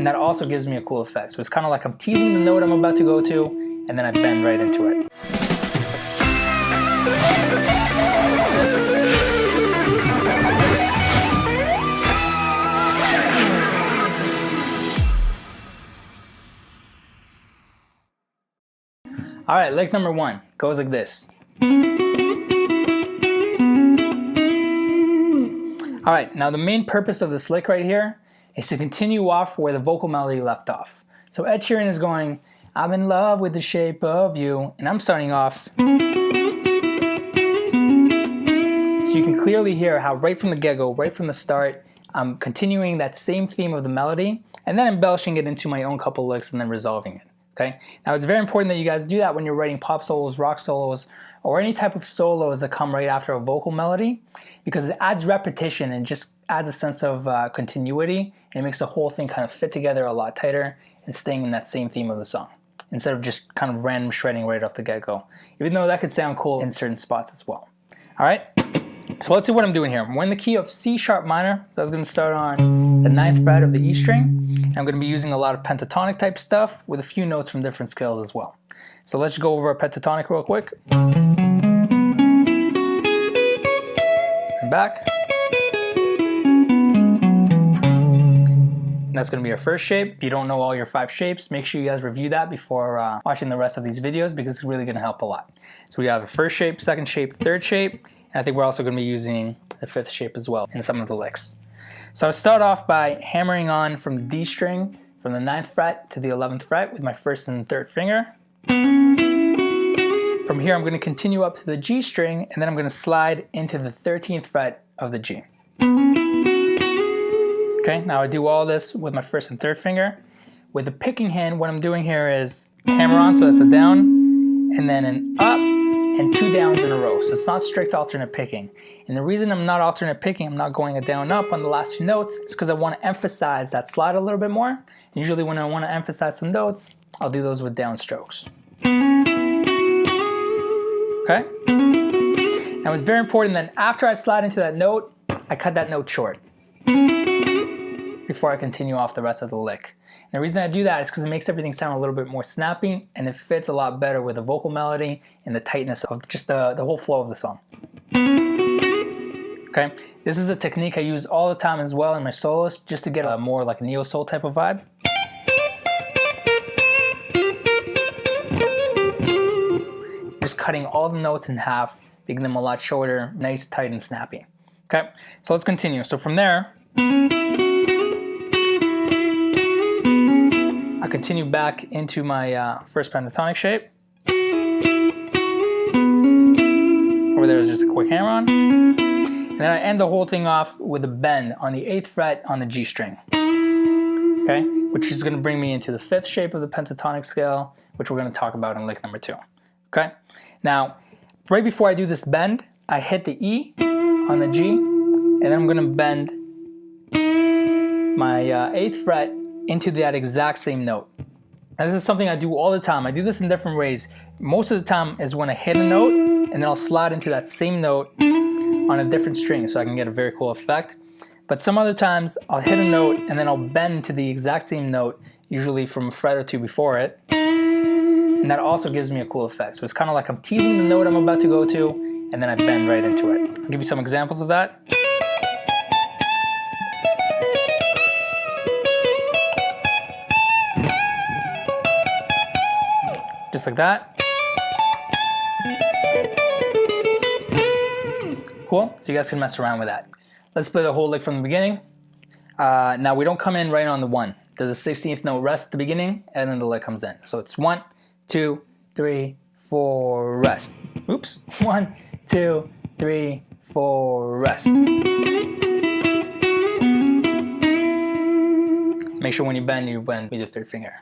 and that also gives me a cool effect. So it's kind of like I'm teasing the note I'm about to go to, and then I bend right into it. All right, lick number 1 goes like this. All right, now the main purpose of this lick right here is to continue off where the vocal melody left off. So Ed Sheeran is going, I'm in love with the shape of you, and I'm starting off. So you can clearly hear how right from the get-go, right from the start, I'm continuing that same theme of the melody, and then embellishing it into my own couple licks and then resolving it. Okay? Now it's very important that you guys do that when you're writing pop solos, rock solos, or any type of solos that come right after a vocal melody, because it adds repetition and just adds a sense of continuity, and it makes the whole thing kind of fit together a lot tighter and staying in that same theme of the song, instead of just kind of random shredding right off the get-go, even though that could sound cool in certain spots as well. All right? So let's see what I'm doing here. We're in the key of C sharp minor, so I was going to start on the 9th fret of the E string. I'm going to be using a lot of pentatonic type stuff with a few notes from different scales as well. So let's go over a pentatonic real quick. And back. And that's going to be our first shape. If you don't know all your 5 shapes, make sure you guys review that before watching the rest of these videos, because it's really going to help a lot. So we have the first shape, second shape, third shape, and I think we're also going to be using the 5th shape as well in some of the licks. So I'll start off by hammering on from the D string, from the 9th fret to the 11th fret with my 1st and 3rd finger. From here I'm going to continue up to the G string, and then I'm going to slide into the 13th fret of the G. Okay, now I do all this with my 1st and 3rd finger. With the picking hand, what I'm doing here is hammer on, so that's a down, and then an up, and 2 downs in a row. So it's not strict alternate picking. And the reason I'm not alternate picking, I'm not going a down up on the last 2 notes, is because I want to emphasize that slide a little bit more. And usually when I want to emphasize some notes, I'll do those with down strokes. Okay? Now it's very important that after I slide into that note, I cut that note short before I continue off the rest of the lick. And the reason I do that is because it makes everything sound a little bit more snappy, and it fits a lot better with the vocal melody and the tightness of just the whole flow of the song. Okay, this is a technique I use all the time as well in my solos, just to get a more like neo-soul type of vibe. Just cutting all the notes in half, making them a lot shorter, nice, tight, and snappy. Okay, so let's continue. So from there, I continue back into my first pentatonic shape. Over there is just a quick hammer on. And then I end the whole thing off with a bend on the 8th fret on the G string. Okay, which is going to bring me into the 5th shape of the pentatonic scale, which we're going to talk about in lick number 2. Okay, now right before I do this bend, I hit the E on the G, and then I'm going to bend my 8th fret into that exact same note. And this is something I do all the time. I do this in different ways. Most of the time is when I hit a note, and then I'll slide into that same note on a different string, so I can get a very cool effect. But some other times I'll hit a note and then I'll bend to the exact same note, usually from a fret or 2 before it, and that also gives me a cool effect. So it's kind of like I'm teasing the note I'm about to go to, and then I bend right into it. I'll give you some examples of that. Just like that. Cool, so you guys can mess around with that. Let's play the whole lick from the beginning. Now we don't come in right on the 1. There's a 16th note rest at the beginning, and then the lick comes in. So it's 1, 2, 3, 4, rest. Oops, 1, 2, 3, 4, rest. Make sure when you bend with your 3rd finger.